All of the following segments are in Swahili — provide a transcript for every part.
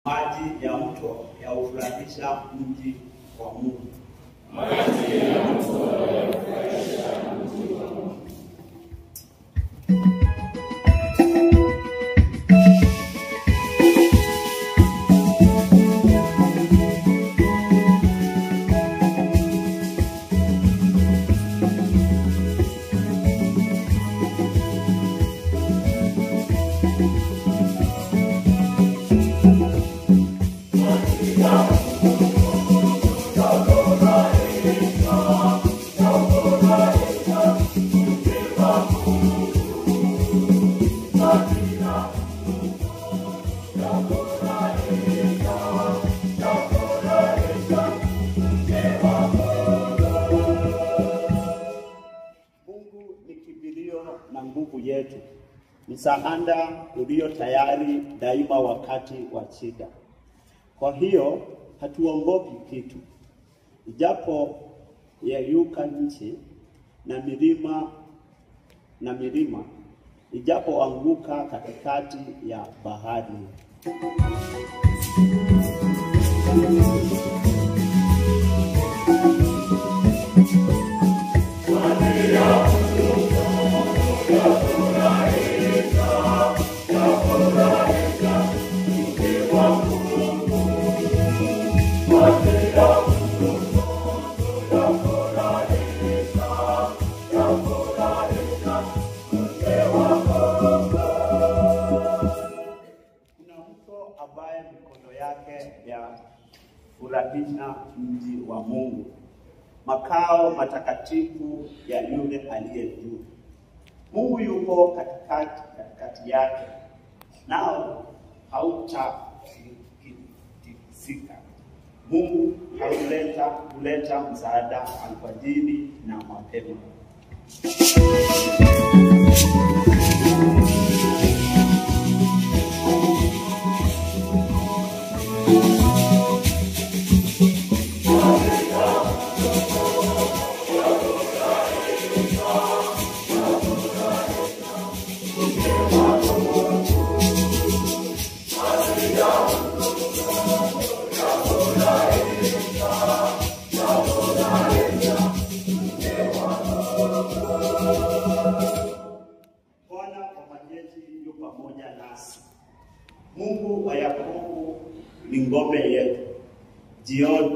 Maji ya mto yaufurahisha mji wa Mungu. Maji ya mto yaufurahisha mji wa Mungu. Mungu ni kimbilio na nguvu yetu, msaada ulio tayari daima wakati wa shida. Kwa hiyo hatuogopi kitu, ijapo yayuka nchi na milima, ijapo anguka katikati ya bahari. Ambaye mikono yake ya furahisha mji wa Mungu, makao matakatifu ya yule aliye juu. Mungu yuko katikati yake, nao hautatikisika. Mungu huleta msaada alfajiri na mapema. Bwana wa majeshi yu pamoja nasi. Mungu wa Yakobo ni ngome yetu.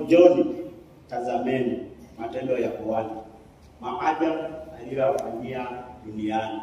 Jioni tazameni matendo ya Bwana, maajabu aliyofanyia duniani.